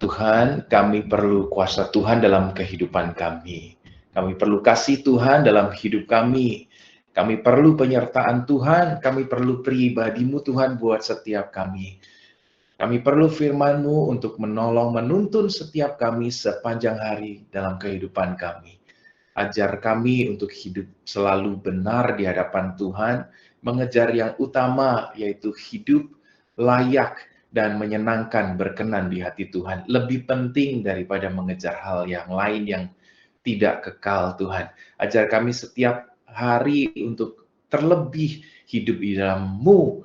Tuhan, kami perlu kuasa Tuhan dalam kehidupan kami. Kami perlu kasih Tuhan dalam hidup kami. Kami perlu penyertaan Tuhan, kami perlu pribadi-Mu Tuhan buat setiap kami. Kami perlu firman-Mu untuk menolong, menuntun setiap kami sepanjang hari dalam kehidupan kami. Ajar kami untuk hidup selalu benar di hadapan Tuhan, mengejar yang utama, yaitu hidup layak dan menyenangkan, berkenan di hati Tuhan. Lebih penting daripada mengejar hal yang lain yang tidak kekal, Tuhan. Ajar kami setiap hari untuk terlebih hidup di dalam-Mu,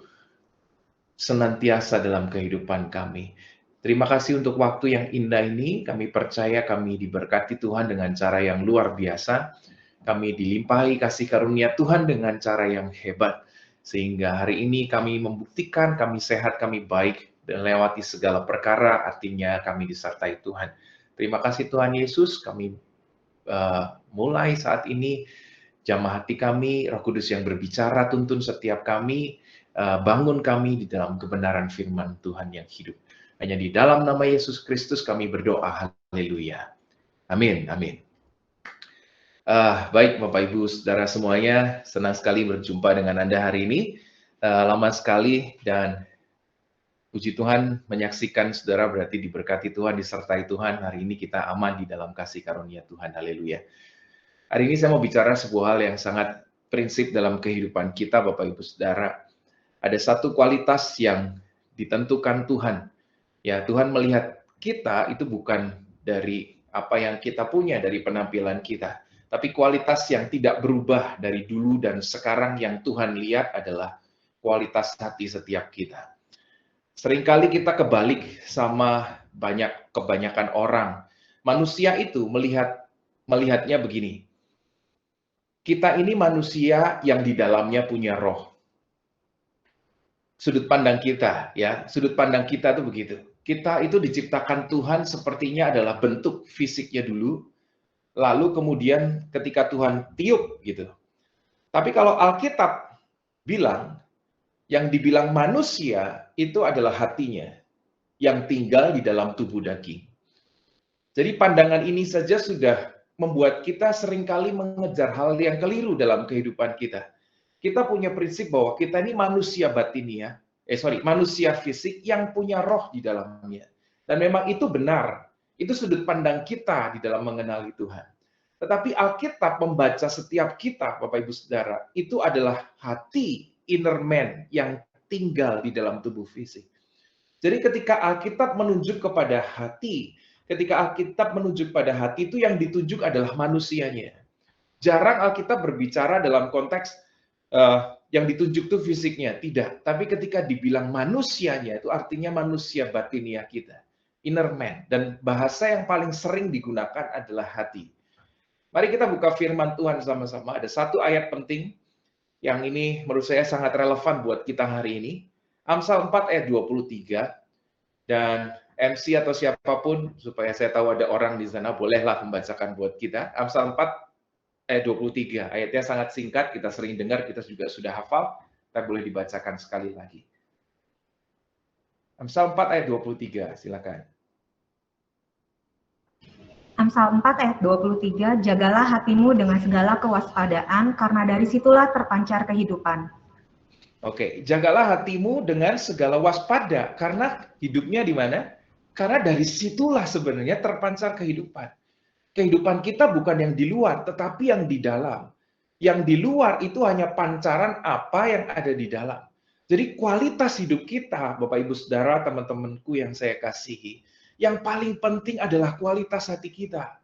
senantiasa dalam kehidupan kami. Terima kasih untuk waktu yang indah ini. Kami percaya kami diberkati Tuhan dengan cara yang luar biasa. Kami dilimpahi kasih karunia Tuhan dengan cara yang hebat. Sehingga hari ini kami membuktikan kami sehat, kami baik, dan lewati segala perkara, artinya kami disertai Tuhan. Terima kasih Tuhan Yesus, kami mulai saat ini, jamah hati kami, Roh Kudus yang berbicara, tuntun setiap kami, bangun kami di dalam kebenaran firman Tuhan yang hidup. Hanya di dalam nama Yesus Kristus kami berdoa, haleluya. Amin, amin. Baik Bapak Ibu Saudara semuanya, senang sekali berjumpa dengan Anda hari ini. Lama sekali dan puji Tuhan menyaksikan saudara berarti diberkati Tuhan, disertai Tuhan. Hari ini kita aman di dalam kasih karunia Tuhan, haleluya. Hari ini saya mau bicara sebuah hal yang sangat prinsip dalam kehidupan kita Bapak Ibu Saudara. Ada satu kualitas yang ditentukan Tuhan. Ya, Tuhan melihat kita itu bukan dari apa yang kita punya, dari penampilan kita. Tapi kualitas yang tidak berubah dari dulu dan sekarang yang Tuhan lihat adalah kualitas hati setiap kita. Seringkali kita kebalik sama kebanyakan orang. Manusia itu melihatnya begini. Kita ini manusia yang di dalamnya punya roh. Sudut pandang kita, ya, sudut pandang kita itu begitu. Kita itu diciptakan Tuhan sepertinya adalah bentuk fisiknya dulu, lalu kemudian ketika Tuhan tiup gitu. Tapi kalau Alkitab bilang, yang dibilang manusia itu adalah hatinya yang tinggal di dalam tubuh daging. Jadi pandangan ini saja sudah membuat kita seringkali mengejar hal yang keliru dalam kehidupan kita. Kita punya prinsip bahwa kita ini manusia batinia, manusia fisik yang punya roh di dalamnya. Dan memang itu benar. Itu sudut pandang kita di dalam mengenali Tuhan. Tetapi Alkitab membaca setiap kita, Bapak Ibu Saudara, itu adalah hati, inner man yang tinggal di dalam tubuh fisik. Jadi ketika Alkitab menunjuk kepada hati, ketika Alkitab menunjuk pada hati, itu yang ditunjuk adalah manusianya. Jarang Alkitab berbicara dalam konteks yang ditunjuk itu fisiknya, tidak. Tapi ketika dibilang manusianya, itu artinya manusia batinia kita, inner man. Dan bahasa yang paling sering digunakan adalah hati. Mari kita buka firman Tuhan sama-sama. Ada satu ayat penting yang ini menurut saya sangat relevan buat kita hari ini. Amsal 4 ayat 23. Dan MC atau siapapun, supaya saya tahu ada orang di sana, bolehlah membacakan buat kita. Amsal 4 ayat 23. Ayatnya sangat singkat, kita sering dengar, kita juga sudah hafal, tapi boleh dibacakan sekali lagi. Amsal 4 ayat 23, silakan. Amsal 4 ayat 23, jagalah hatimu dengan segala kewaspadaan, karena dari situlah terpancar kehidupan. Oke, jagalah hatimu dengan segala waspada, karena hidupnya di mana? Karena dari situlah sebenarnya terpancar kehidupan. Kehidupan kita bukan yang di luar, tetapi yang di dalam. Yang di luar itu hanya pancaran apa yang ada di dalam. Jadi kualitas hidup kita, Bapak Ibu Saudara, teman-temanku yang saya kasihi, yang paling penting adalah kualitas hati kita.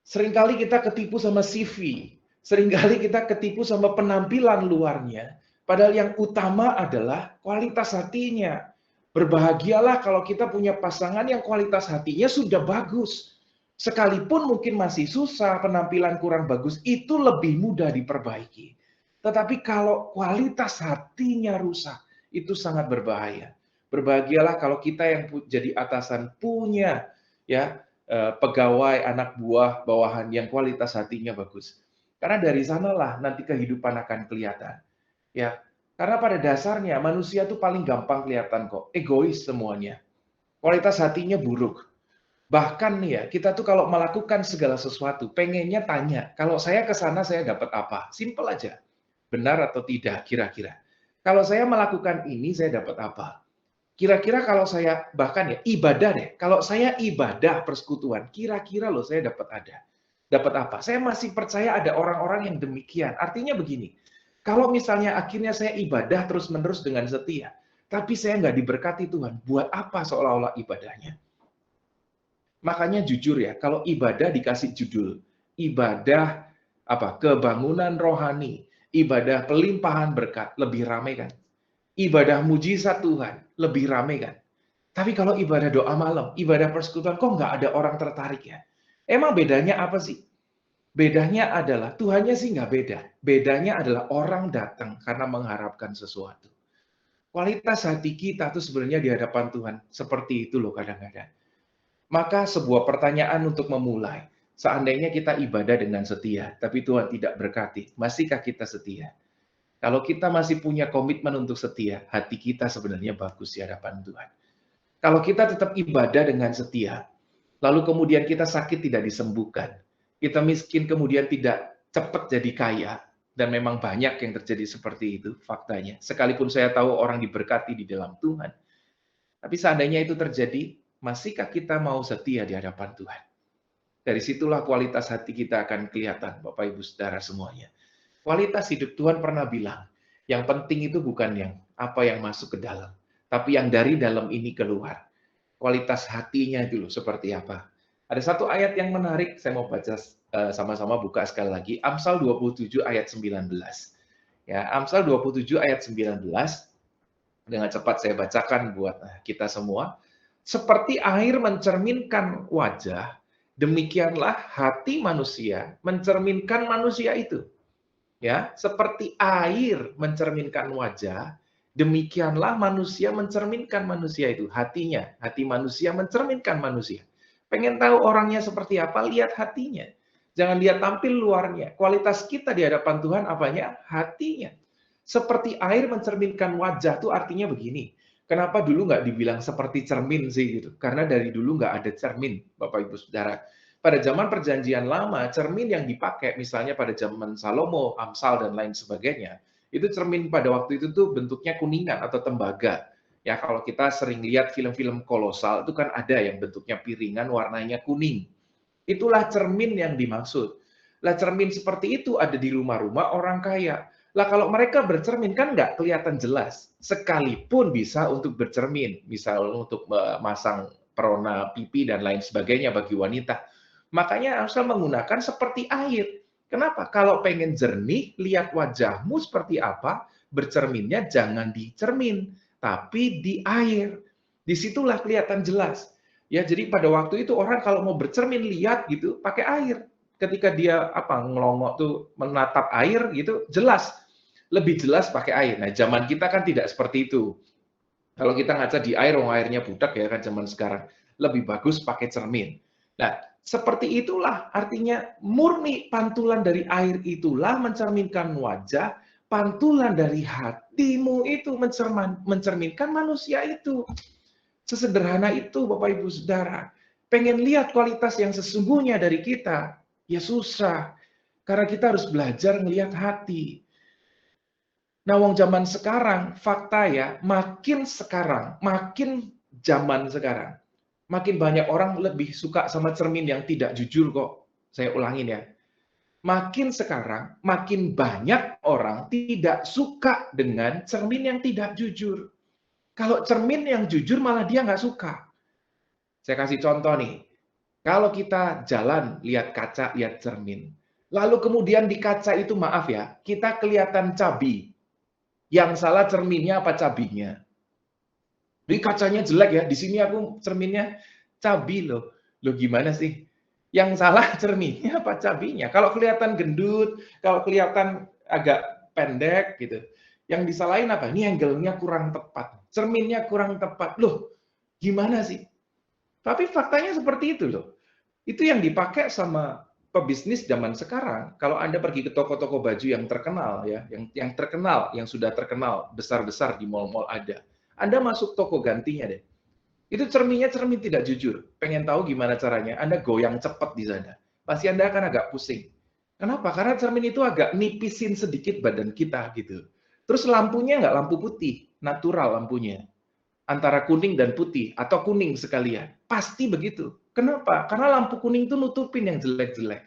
Seringkali kita ketipu sama CV, seringkali kita ketipu sama penampilan luarnya, padahal yang utama adalah kualitas hatinya. Berbahagialah kalau kita punya pasangan yang kualitas hatinya sudah bagus. Sekalipun mungkin masih susah, penampilan kurang bagus, itu lebih mudah diperbaiki. Tetapi kalau kualitas hatinya rusak, itu sangat berbahaya. Berbahagialah kalau kita yang jadi atasan punya ya pegawai, anak buah, bawahan yang kualitas hatinya bagus. Karena dari sanalah nanti kehidupan akan kelihatan. Ya, karena pada dasarnya manusia itu paling gampang kelihatan kok, egois semuanya. kualitas hatinya buruk. Bahkan nih ya, kita tuh kalau melakukan segala sesuatu, pengennya tanya, kalau saya ke sana saya dapat apa? Simple aja. Benar atau tidak kira-kira. Kalau saya melakukan ini, saya dapat apa? Kira-kira kalau saya, bahkan ya, ibadah deh. Kalau saya ibadah persekutuan, kira-kira loh saya dapat ada. Dapat apa? Saya masih percaya ada orang-orang yang demikian. Artinya begini, kalau misalnya akhirnya saya ibadah terus-menerus dengan setia, tapi saya nggak diberkati Tuhan, buat apa seolah-olah ibadahnya? Makanya jujur ya, kalau ibadah dikasih judul, ibadah apa? Kebangunan rohani, ibadah pelimpahan berkat, lebih ramai kan? Ibadah mujizat Tuhan, lebih ramai kan? Tapi kalau ibadah doa malam, ibadah persekutuan, kok nggak ada orang tertarik ya? Emang bedanya apa sih? Bedanya adalah Tuhannya sih nggak beda. Bedanya adalah orang datang karena mengharapkan sesuatu. Kualitas hati kita tuh sebenarnya di hadapan Tuhan seperti itu loh kadang-kadang. Maka sebuah pertanyaan untuk memulai, seandainya kita ibadah dengan setia, tapi Tuhan tidak berkati, masihkah kita setia? Kalau kita masih punya komitmen untuk setia, hati kita sebenarnya bagus di hadapan Tuhan. Kalau kita tetap ibadah dengan setia, lalu kemudian kita sakit tidak disembuhkan, kita miskin kemudian tidak cepat jadi kaya, dan memang banyak yang terjadi seperti itu faktanya. Sekalipun saya tahu orang diberkati di dalam Tuhan, tapi seandainya itu terjadi, masihkah kita mau setia di hadapan Tuhan? Dari situlah kualitas hati kita akan kelihatan, Bapak Ibu Saudara semuanya. Kualitas hidup Tuhan pernah bilang, yang penting itu bukan yang apa yang masuk ke dalam, tapi yang dari dalam ini keluar. Kualitas hatinya dulu seperti apa. Ada satu ayat yang menarik, saya mau baca sama-sama buka sekali lagi, Amsal 27 ayat 19. Ya, Amsal 27 ayat 19, dengan cepat saya bacakan buat kita semua. Seperti air mencerminkan wajah, demikianlah hati manusia mencerminkan manusia itu. Ya, seperti air mencerminkan wajah, demikianlah manusia mencerminkan manusia itu. Hatinya, hati manusia mencerminkan manusia. Pengen tahu orangnya seperti apa? Lihat hatinya. Jangan lihat tampil luarnya. Kualitas kita di hadapan Tuhan apanya? Hatinya. Seperti air mencerminkan wajah itu artinya begini. Kenapa dulu nggak dibilang seperti cermin sih gitu? Karena dari dulu nggak ada cermin, Bapak Ibu Saudara. Pada zaman perjanjian lama, cermin yang dipakai misalnya pada zaman Salomo, Amsal, dan lain sebagainya, itu cermin pada waktu itu tuh bentuknya kuningan atau tembaga. Ya, kalau kita sering lihat film-film kolosal, itu kan ada yang bentuknya piringan, warnanya kuning. Itulah cermin yang dimaksud. Lah cermin seperti itu ada di rumah-rumah orang kaya. Lah kalau mereka bercermin kan nggak kelihatan jelas. Sekalipun bisa untuk bercermin, misal untuk memasang perona pipi dan lain sebagainya bagi wanita. Makanya Amsal menggunakan seperti air. Kenapa? Kalau pengen jernih, lihat wajahmu seperti apa, bercerminnya jangan di cermin, tapi di air. Disitulah kelihatan jelas. Ya, jadi pada waktu itu orang kalau mau bercermin lihat gitu pakai air. Ketika dia ngelongok tuh menatap air gitu, jelas. Lebih jelas pakai air. Nah, zaman kita kan tidak seperti itu. Kalau kita ngaca di air, airnya budak ya kan zaman sekarang. Lebih bagus pakai cermin. Nah, seperti itulah artinya murni pantulan dari air itulah mencerminkan wajah, pantulan dari hatimu itu mencerminkan manusia itu. Sesederhana itu Bapak Ibu Saudara. Pengen lihat kualitas yang sesungguhnya dari kita, ya susah. Karena kita harus belajar melihat hati. Nah, wong zaman sekarang, fakta ya, makin zaman sekarang, makin banyak orang lebih suka sama cermin yang tidak jujur kok. Saya ulangin ya. Makin sekarang, makin banyak orang tidak suka dengan cermin yang tidak jujur. Kalau cermin yang jujur malah dia nggak suka. Saya kasih contoh nih. Kalau kita jalan, lihat kaca, lihat cermin. Lalu kemudian di kaca itu, maaf ya, kita kelihatan cabi. Yang salah cerminnya apa cabinya? Di kacanya jelek ya, di sini aku cerminnya cabi loh. Loh gimana sih? Yang salah cerminnya apa cabinya? Kalau kelihatan gendut, kalau kelihatan agak pendek gitu. Yang disalahin apa? Ini angle-nya kurang tepat. Cerminnya kurang tepat. Loh, gimana sih? Tapi faktanya seperti itu loh. Itu yang dipakai sama pebisnis zaman sekarang. Kalau Anda pergi ke toko-toko baju yang terkenal ya, yang terkenal, yang sudah terkenal besar-besar di mall-mall ada. Anda masuk toko gantinya deh. Itu cerminnya cermin tidak jujur. Pengen tahu gimana caranya? Anda goyang cepat di sana. Pasti Anda akan agak pusing. Kenapa? Karena cermin itu agak nipisin sedikit badan kita gitu. Terus lampunya nggak lampu putih, natural lampunya. Antara kuning dan putih, atau kuning sekalian. Pasti begitu. Kenapa? Karena lampu kuning itu nutupin yang jelek-jelek.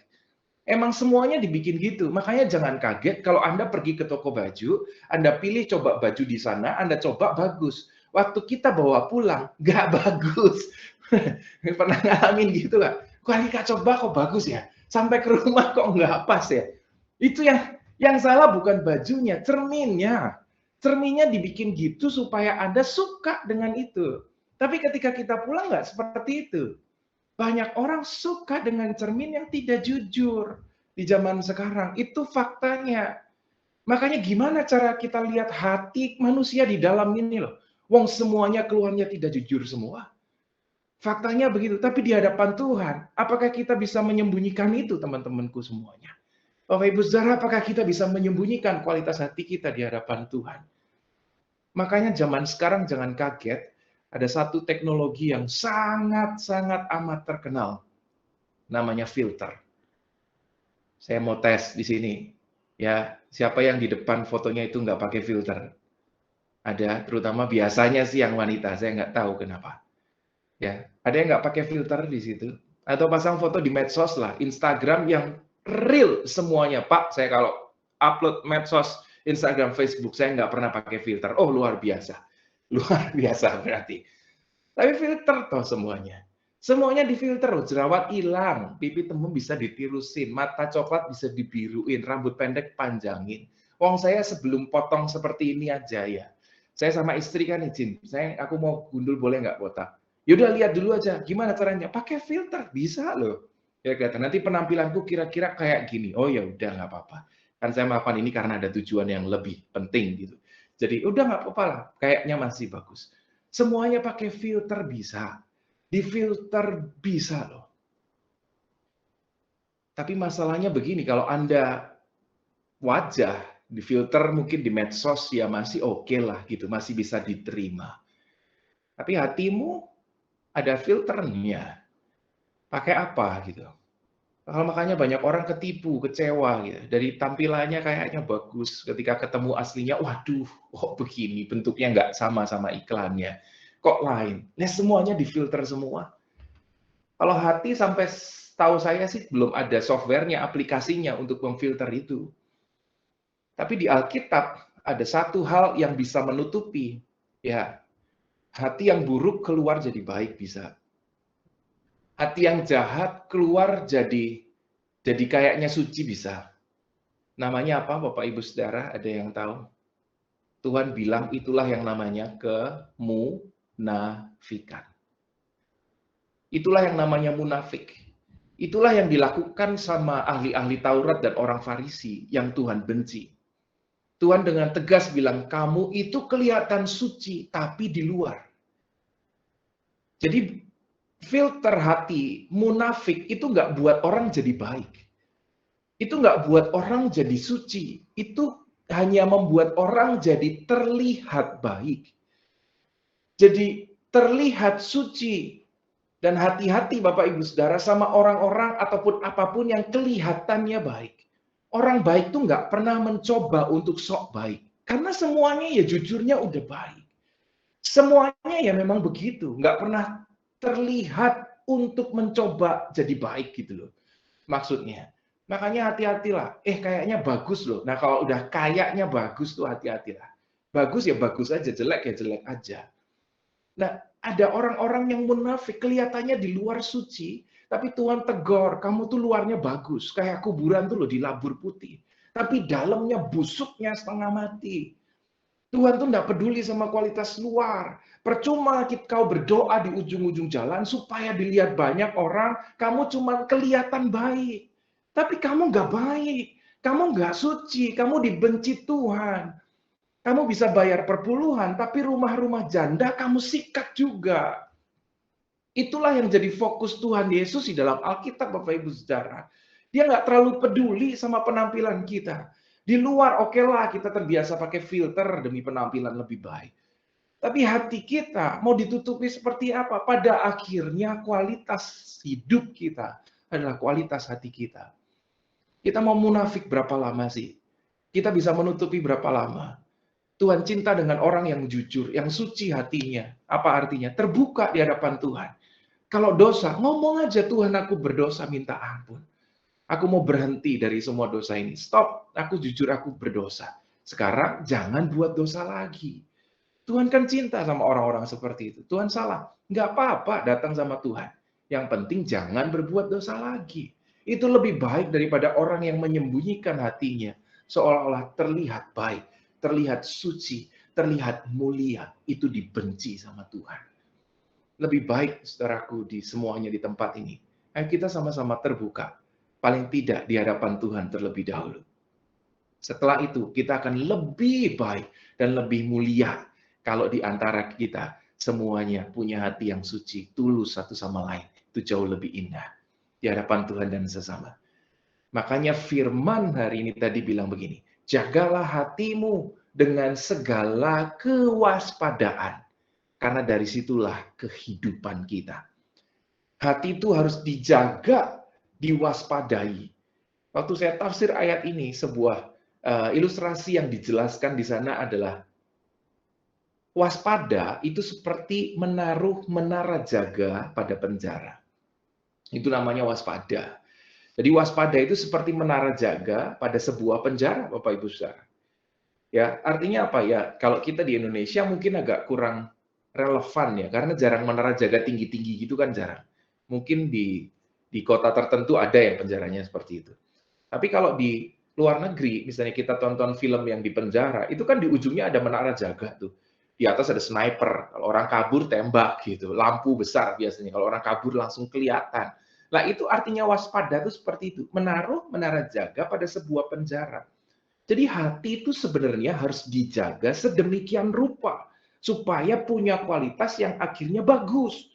Emang semuanya dibikin gitu. Makanya jangan kaget kalau Anda pergi ke toko baju, Anda pilih coba baju di sana, Anda coba bagus. Waktu kita bawa pulang, nggak bagus. Pernah ngalamin gitu nggak? Kali Kak coba kok bagus ya? Sampai ke rumah kok nggak pas ya? Itu yang salah bukan bajunya, cerminnya. Cerminnya dibikin gitu supaya Anda suka dengan itu. Tapi ketika kita pulang nggak seperti itu. Banyak orang suka dengan cermin yang tidak jujur di zaman sekarang. Itu faktanya. Makanya gimana cara kita lihat hati manusia di dalam ini loh. Wong semuanya keluarnya tidak jujur semua. Faktanya begitu. Tapi di hadapan Tuhan, apakah kita bisa menyembunyikan itu teman-temanku semuanya? Bapak Ibu Saudara, apakah kita bisa menyembunyikan kualitas hati kita di hadapan Tuhan? Makanya zaman sekarang jangan kaget, ada satu teknologi yang sangat-sangat amat terkenal, namanya filter. Saya mau tes di sini, ya siapa yang di depan fotonya itu nggak pakai filter? Ada, terutama biasanya sih yang wanita, saya nggak tahu kenapa. Ya, ada yang nggak pakai filter di situ? Atau pasang foto di medsos lah, Instagram yang real semuanya, Pak. Saya kalau upload medsos, Instagram, Facebook, saya nggak pernah pakai filter. Oh, luar biasa. Luar biasa berarti. Tapi filter toh semuanya. Semuanya difilter loh, jerawat hilang, pipi tembem bisa ditirusin, mata coklat bisa dibiruin, rambut pendek panjangin. Wong saya sebelum potong seperti ini aja ya. Saya sama istri kan izin, aku mau gundul boleh nggak botak? Yaudah lihat dulu aja, gimana caranya? Pakai filter, bisa loh. Ya kelihatan, nanti penampilanku kira-kira kayak gini. Oh ya udah nggak apa-apa. Kan saya melakukan ini karena ada tujuan yang lebih penting gitu. Jadi udah nggak apa-apa lah, kayaknya masih bagus. Semuanya pakai filter bisa. Difilter bisa loh. Tapi masalahnya begini, kalau Anda wajah difilter mungkin di medsos ya masih oke lah gitu, masih bisa diterima. Tapi hatimu ada filternya. Pakai apa gitu? Kalau makanya banyak orang ketipu, kecewa gitu. Dari tampilannya kayaknya bagus, ketika ketemu aslinya, waduh, kok begini, bentuknya nggak sama iklannya. Kok lain? Nah, semuanya difilter semua. Kalau hati sampai tahu saya sih belum ada softwarenya, aplikasinya untuk memfilter itu. Tapi di Alkitab ada satu hal yang bisa menutupi. Ya, hati yang buruk keluar jadi baik bisa. Hati yang jahat keluar jadi kayaknya suci bisa. Namanya apa Bapak Ibu Saudara? Ada yang tahu? Tuhan bilang itulah yang namanya kemunafikan. Itulah yang namanya munafik. Itulah yang dilakukan sama ahli-ahli Taurat dan orang Farisi yang Tuhan benci. Tuhan dengan tegas bilang, kamu itu kelihatan suci, tapi di luar. Jadi filter hati munafik itu nggak buat orang jadi baik. Itu nggak buat orang jadi suci. Itu hanya membuat orang jadi terlihat baik. Jadi terlihat suci. Dan hati-hati Bapak Ibu Saudara sama orang-orang ataupun apapun yang kelihatannya baik. Orang baik tuh nggak pernah mencoba untuk sok baik. Karena semuanya ya jujurnya udah baik. Semuanya ya memang begitu. Nggak pernah terlihat untuk mencoba jadi baik gitu loh. Maksudnya. Makanya hati-hatilah. Kayaknya bagus loh. Nah kalau udah kayaknya bagus tuh hati-hatilah. Bagus ya bagus aja, jelek ya jelek aja. Nah, ada orang-orang yang munafik, kelihatannya di luar suci, tapi Tuhan tegur, kamu tuh luarnya bagus, kayak kuburan tuh loh dilabur putih. Tapi dalamnya busuknya setengah mati. Tuhan tuh nggak peduli sama kualitas luar. Percuma kau berdoa di ujung-ujung jalan supaya dilihat banyak orang, kamu cuma kelihatan baik. Tapi kamu nggak baik, kamu nggak suci, kamu dibenci Tuhan. Kamu bisa bayar perpuluhan, tapi rumah-rumah janda kamu sikat juga. Itulah yang jadi fokus Tuhan Yesus di dalam Alkitab, Bapak Ibu Saudara. Dia nggak terlalu peduli sama penampilan kita. Di luar, oke lah kita terbiasa pakai filter demi penampilan lebih baik. Tapi hati kita mau ditutupi seperti apa? Pada akhirnya kualitas hidup kita adalah kualitas hati kita. Kita mau munafik berapa lama sih? Kita bisa menutupi berapa lama? Tuhan cinta dengan orang yang jujur, yang suci hatinya. Apa artinya? Terbuka di hadapan Tuhan. Kalau dosa, ngomong aja, Tuhan aku berdosa, minta ampun. Aku mau berhenti dari semua dosa ini. Stop, aku jujur, aku berdosa. Sekarang jangan buat dosa lagi. Tuhan kan cinta sama orang-orang seperti itu. Tuhan salah. Nggak apa-apa datang sama Tuhan. Yang penting jangan berbuat dosa lagi. Itu lebih baik daripada orang yang menyembunyikan hatinya. Seolah-olah terlihat baik, terlihat suci, terlihat mulia. Itu dibenci sama Tuhan. Lebih baik, saudaraku, di semuanya di tempat ini. Ayo kita sama-sama terbuka. Paling tidak di hadapan Tuhan terlebih dahulu. Setelah itu, kita akan lebih baik dan lebih mulia kalau di antara kita semuanya punya hati yang suci, tulus satu sama lain. Itu jauh lebih indah di hadapan Tuhan dan sesama. Makanya firman hari ini tadi bilang begini, jagalah hatimu dengan segala kewaspadaan. Karena dari situlah kehidupan kita. Hati itu harus dijaga, diwaspadai. Waktu saya tafsir ayat ini, sebuah ilustrasi yang dijelaskan di sana adalah waspada itu seperti menaruh menara jaga pada penjara. Itu namanya waspada. Jadi waspada itu seperti menara jaga pada sebuah penjara, Bapak Ibu Saudara. Ya, artinya apa ya? Kalau kita di Indonesia mungkin agak kurang relevan ya, karena jarang menara jaga tinggi-tinggi gitu kan jarang. Mungkin di kota tertentu ada yang penjaranya seperti itu. Tapi kalau di luar negeri, misalnya kita tonton film yang di penjara, itu kan di ujungnya ada menara jaga tuh. Di atas ada sniper, kalau orang kabur tembak gitu, lampu besar biasanya, kalau orang kabur langsung kelihatan. Nah itu artinya waspada itu seperti itu, menaruh menara jaga pada sebuah penjara. Jadi hati itu sebenarnya harus dijaga sedemikian rupa, supaya punya kualitas yang akhirnya bagus.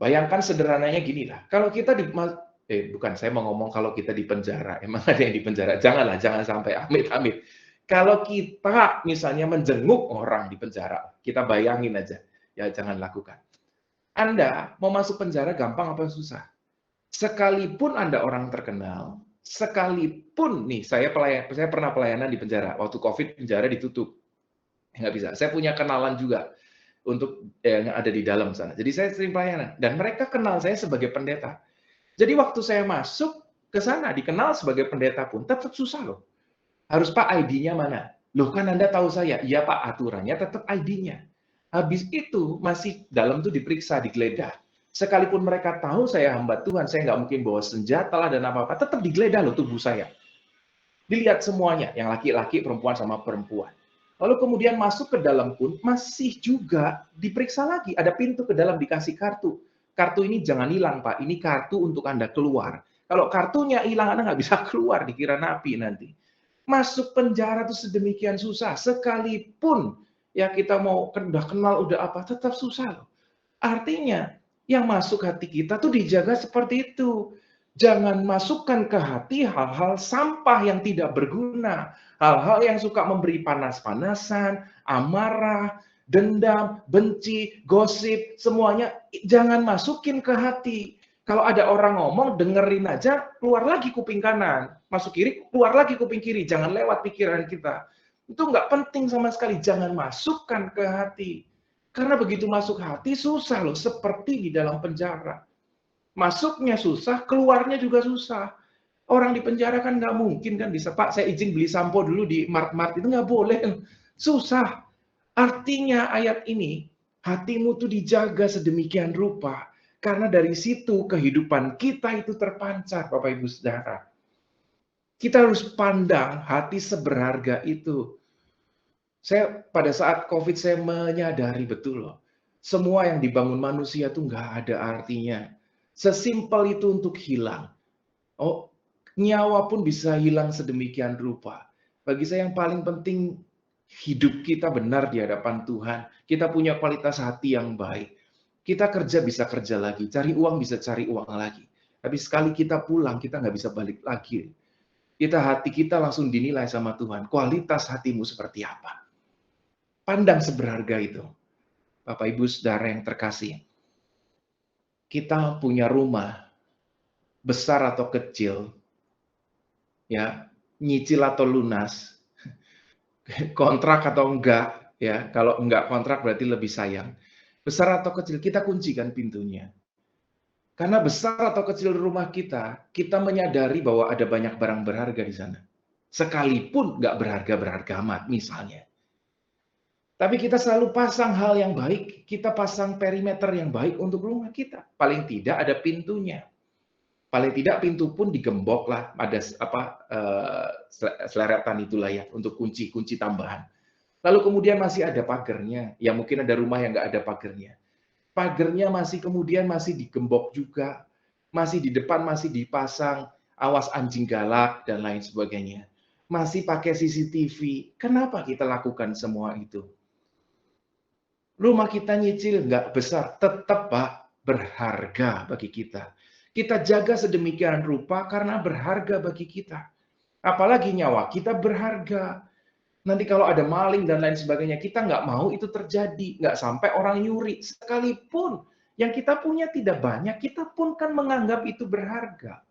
Bayangkan sederhananya gini lah, kalau kita bukan, saya mau ngomong kalau kita di penjara, emang ada yang di penjara, janganlah, jangan sampai amit-amit. Kalau kita misalnya menjenguk orang di penjara, kita bayangin aja, ya jangan lakukan. Anda mau masuk penjara gampang apa susah? Sekalipun Anda orang terkenal, sekalipun nih, saya pernah pelayanan di penjara, waktu COVID penjara ditutup, nggak bisa. Saya punya kenalan juga untuk yang ada di dalam sana. Jadi saya sering pelayanan, dan mereka kenal saya sebagai pendeta. Jadi waktu saya masuk ke sana, dikenal sebagai pendeta pun, tetap susah loh. Harus Pak ID-nya mana? Loh kan Anda tahu saya. Iya Pak, aturannya tetap ID-nya. Habis itu masih dalam tuh diperiksa, digeledah. Sekalipun mereka tahu saya hamba Tuhan, saya nggak mungkin bawa senjata lah dan apa-apa, tetap digeledah loh tubuh saya. Dilihat semuanya, yang laki-laki, perempuan sama perempuan. Lalu kemudian masuk ke dalam pun masih juga diperiksa lagi. Ada pintu ke dalam dikasih kartu. Kartu ini jangan hilang Pak, ini kartu untuk Anda keluar. Kalau kartunya hilang, Anda nggak bisa keluar, dikira napi nanti. Masuk penjara itu sedemikian susah, sekalipun ya kita mau udah kenal, udah apa, tetap susah loh. Artinya, yang masuk hati kita tuh dijaga seperti itu. Jangan masukkan ke hati hal-hal sampah yang tidak berguna. Hal-hal yang suka memberi panas-panasan, amarah, dendam, benci, gosip, semuanya jangan masukin ke hati. Kalau ada orang ngomong, dengerin aja, keluar lagi kuping kanan. Masuk kiri, keluar lagi kuping kiri. Jangan lewat pikiran kita. Itu nggak penting sama sekali. Jangan masukkan ke hati. Karena begitu masuk hati, susah loh. Seperti di dalam penjara. Masuknya susah, keluarnya juga susah. Orang di penjara kan nggak mungkin kan bisa, Pak saya izin beli sampo dulu di Mart-Mart, itu nggak boleh. Susah. Artinya ayat ini, hatimu tuh dijaga sedemikian rupa. Karena dari situ kehidupan kita itu terpancar, Bapak Ibu Saudara. Kita harus pandang hati seberharga itu. Saya pada saat COVID saya menyadari betul loh. Semua yang dibangun manusia tuh nggak ada artinya. Sesimpel itu untuk hilang. Oh, nyawa pun bisa hilang sedemikian rupa. Bagi saya yang paling penting, hidup kita benar di hadapan Tuhan. Kita punya kualitas hati yang baik. Kita kerja bisa kerja lagi, cari uang bisa cari uang lagi. Tapi sekali kita pulang, kita nggak bisa balik lagi. Hati kita langsung dinilai sama Tuhan. Kualitas hatimu seperti apa? Pandang seberharga itu. Bapak Ibu Saudara yang terkasih, kita punya rumah, besar atau kecil, ya, nyicil atau lunas, kontrak atau enggak, ya, kalau enggak kontrak berarti lebih sayang. Besar atau kecil, kita kuncikan pintunya. Karena besar atau kecil rumah kita menyadari bahwa ada banyak barang berharga di sana. Sekalipun nggak berharga-berharga amat, misalnya. Tapi kita selalu pasang hal yang baik, kita pasang perimeter yang baik untuk rumah kita. Paling tidak ada pintunya. Paling tidak pintu pun digembok lah, ada seleretan itulah ya, untuk kunci-kunci tambahan. Lalu kemudian masih ada pagernya, ya mungkin ada rumah yang nggak ada pagernya. Pagernya masih digembok juga, masih di depan masih dipasang awas anjing galak dan lain sebagainya. Masih pakai CCTV. Kenapa kita lakukan semua itu? Rumah kita nyicil nggak besar, tetap Pak berharga bagi kita. Kita jaga sedemikian rupa karena berharga bagi kita. Apalagi nyawa kita berharga. Nanti kalau ada maling dan lain sebagainya, kita nggak mau itu terjadi. Nggak sampai orang nyuri. Sekalipun yang kita punya tidak banyak, kita pun kan menganggap itu berharga.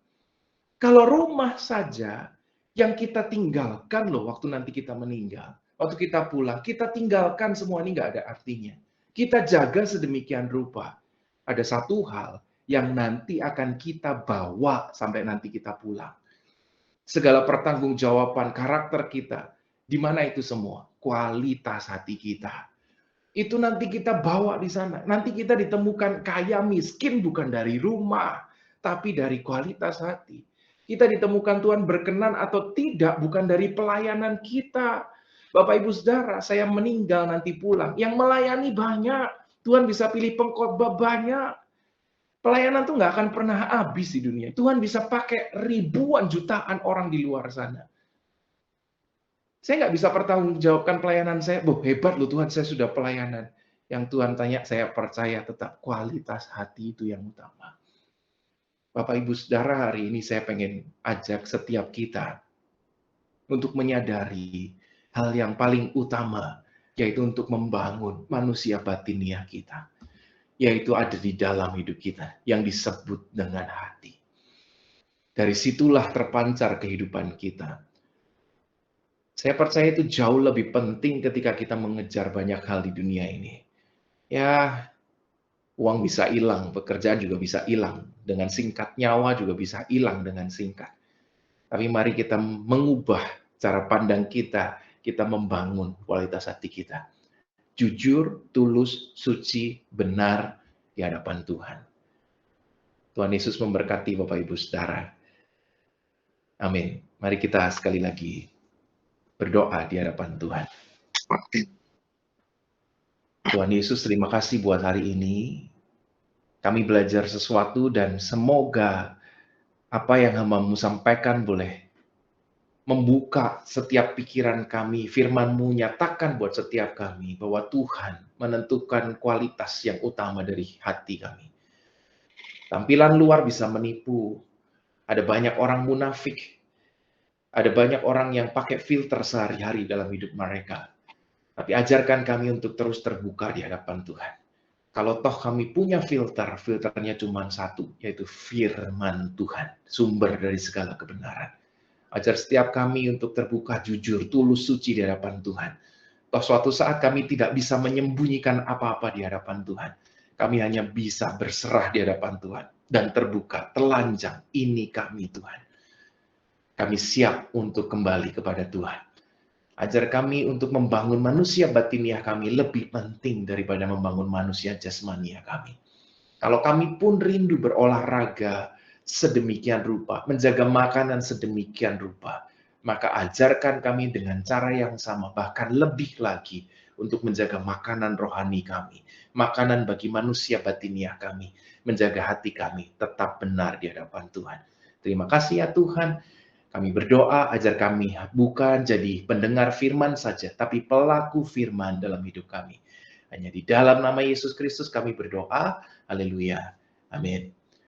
Kalau rumah saja yang kita tinggalkan loh waktu nanti kita meninggal. Waktu kita pulang, kita tinggalkan semua ini nggak ada artinya. Kita jaga sedemikian rupa. Ada satu hal yang nanti akan kita bawa sampai nanti kita pulang. Segala pertanggungjawaban karakter kita, di mana itu semua? Kualitas hati kita. Itu nanti kita bawa di sana. Nanti kita ditemukan kaya miskin bukan dari rumah, tapi dari kualitas hati. Kita ditemukan Tuhan berkenan atau tidak bukan dari pelayanan kita. Bapak Ibu Saudara, saya meninggal nanti pulang. Yang melayani banyak. Tuhan bisa pilih pengkhotbah banyak. Pelayanan tuh nggak akan pernah habis di dunia. Tuhan bisa pakai ribuan jutaan orang di luar sana. Saya nggak bisa pertanggungjawabkan pelayanan saya. Hebat loh Tuhan, saya sudah pelayanan. Yang Tuhan tanya, saya percaya tetap kualitas hati itu yang utama. Bapak Ibu Saudara, hari ini saya pengen ajak setiap kita untuk menyadari hal yang paling utama, yaitu untuk membangun manusia batiniah kita. Yaitu ada di dalam hidup kita, yang disebut dengan hati. Dari situlah terpancar kehidupan kita. Saya percaya itu jauh lebih penting ketika kita mengejar banyak hal di dunia ini. Ya, uang bisa hilang, pekerjaan juga bisa hilang. Dengan singkat, nyawa juga bisa hilang dengan singkat. Tapi mari kita mengubah cara pandang kita membangun kualitas hati kita. Jujur, tulus, suci, benar di hadapan Tuhan. Tuhan Yesus memberkati Bapak Ibu Saudara. Amin. Mari kita sekali lagi berdoa di hadapan Tuhan. Tuhan Yesus, terima kasih buat hari ini. Kami belajar sesuatu dan semoga apa yang hamba-Mu sampaikan boleh membuka setiap pikiran kami. Firman-Mu nyatakan buat setiap kami bahwa Tuhan menentukan kualitas yang utama dari hati kami. Tampilan luar bisa menipu. Ada banyak orang munafik. Ada banyak orang yang pakai filter sehari-hari dalam hidup mereka. Tapi ajarkan kami untuk terus terbuka di hadapan Tuhan. Kalau toh kami punya filter, filternya cuma satu, yaitu firman Tuhan, sumber dari segala kebenaran. Ajar setiap kami untuk terbuka, jujur, tulus, suci di hadapan Tuhan. Toh suatu saat kami tidak bisa menyembunyikan apa-apa di hadapan Tuhan. Kami hanya bisa berserah di hadapan Tuhan. Dan terbuka, telanjang, ini kami Tuhan. Kami siap untuk kembali kepada Tuhan. Ajar kami untuk membangun manusia batiniah kami lebih penting daripada membangun manusia jasmania kami. Kalau kami pun rindu berolahraga sedemikian rupa, menjaga makanan sedemikian rupa, maka ajarkan kami dengan cara yang sama, bahkan lebih lagi untuk menjaga makanan rohani kami, makanan bagi manusia batiniah kami, menjaga hati kami tetap benar di hadapan Tuhan. Terima kasih ya Tuhan. Kami berdoa ajar kami bukan jadi pendengar firman saja, tapi pelaku firman dalam hidup kami. Hanya di dalam nama Yesus Kristus kami berdoa. Haleluya. Amin.